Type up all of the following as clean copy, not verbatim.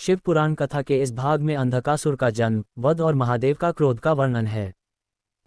शिव पुराण कथा के इस भाग में अंधकासुर का जन्म, वध और महादेव का क्रोध का वर्णन है।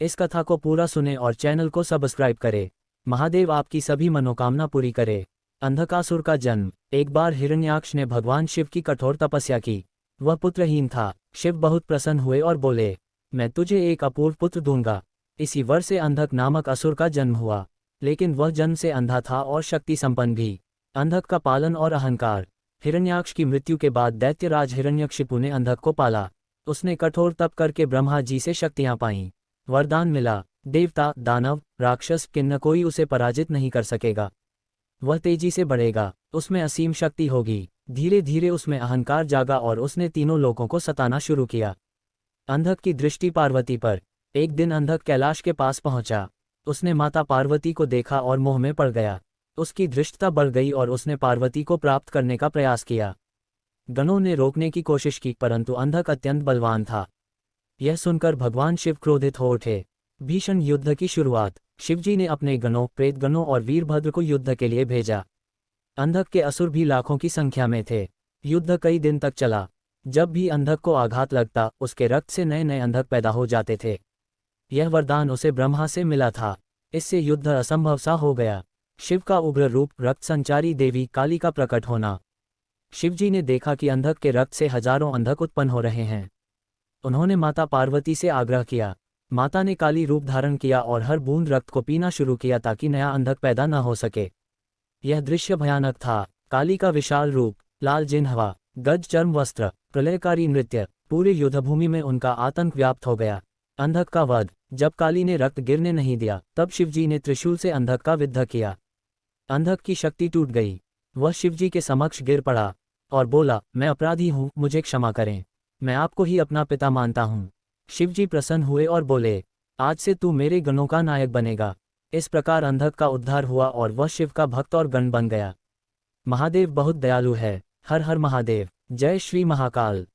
इस कथा को पूरा सुने और चैनल को सब्सक्राइब करे। महादेव आपकी सभी मनोकामना पूरी करे। अंधकासुर का जन्म। एक बार हिरण्याक्ष ने भगवान शिव की कठोर तपस्या की। वह पुत्रहीन था। शिव बहुत प्रसन्न हुए और बोले, मैं तुझे एक अपूर्व पुत्र दूंगा। इसी वर्ष से अंधक नामक असुर का जन्म हुआ, लेकिन वह जन्म से अंधा था और शक्ति संपन्न भी। अंधक का पालन और अहंकार। हिरण्याक्ष की मृत्यु के बाद दैत्यराज हिरण्यकशिपु ने अंधक को पाला। उसने कठोर तप करके ब्रह्मा जी से शक्तियां पाईं। वरदान मिला, देवता, दानव, राक्षस, किन्न कोई उसे पराजित नहीं कर सकेगा। वह तेजी से बढ़ेगा, उसमें असीम शक्ति होगी। धीरे धीरे उसमें अहंकार जागा और उसने तीनों लोगों को सताना शुरू किया। अंधक की दृष्टि पार्वती पर। एक दिन अंधक कैलाश के पास पहुंचा। उसने माता पार्वती को देखा और मोह में पड़ गया। उसकी धृष्टता बढ़ गई और उसने पार्वती को प्राप्त करने का प्रयास किया। गणों ने रोकने की कोशिश की, परंतु अंधक अत्यंत बलवान था। यह सुनकर भगवान शिव क्रोधित हो उठे। भीषण युद्ध की शुरुआत। शिवजी ने अपने गणों, प्रेत गणों और वीरभद्र को युद्ध के लिए भेजा। अंधक के असुर भी लाखों की संख्या में थे। युद्ध कई दिन तक चला। जब भी अंधक को आघात लगता, उसके रक्त से नए नए अंधक पैदा हो जाते थे। यह वरदान उसे ब्रह्मा से मिला था। इससे युद्ध असंभव सा हो गया। शिव का उग्र रूप, रक्त संचारी देवी काली का प्रकट होना। शिवजी ने देखा कि अंधक के रक्त से हजारों अंधक उत्पन्न हो रहे हैं। उन्होंने माता पार्वती से आग्रह किया। माता ने काली रूप धारण किया और हर बूंद रक्त को पीना शुरू किया ताकि नया अंधक पैदा न हो सके। यह दृश्य भयानक था। काली का विशाल रूप, लाल जिह्वा, गज चर्म वस्त्र, प्रलयकारी नृत्य, पूरे युद्धभूमि में उनका आतंक व्याप्त हो गया। अंधक का वध। जब काली ने रक्त गिरने नहीं दिया, तब शिवजी ने त्रिशूल से अंधक का विद्ध किया। अंधक की शक्ति टूट गई। वह शिवजी के समक्ष गिर पड़ा और बोला, मैं अपराधी हूँ, मुझे क्षमा करें। मैं आपको ही अपना पिता मानता हूँ। शिवजी प्रसन्न हुए और बोले, आज से तू मेरे गणों का नायक बनेगा। इस प्रकार अंधक का उद्धार हुआ और वह शिव का भक्त और गण बन गया। महादेव बहुत दयालु है। हर हर महादेव। जय श्री महाकाल।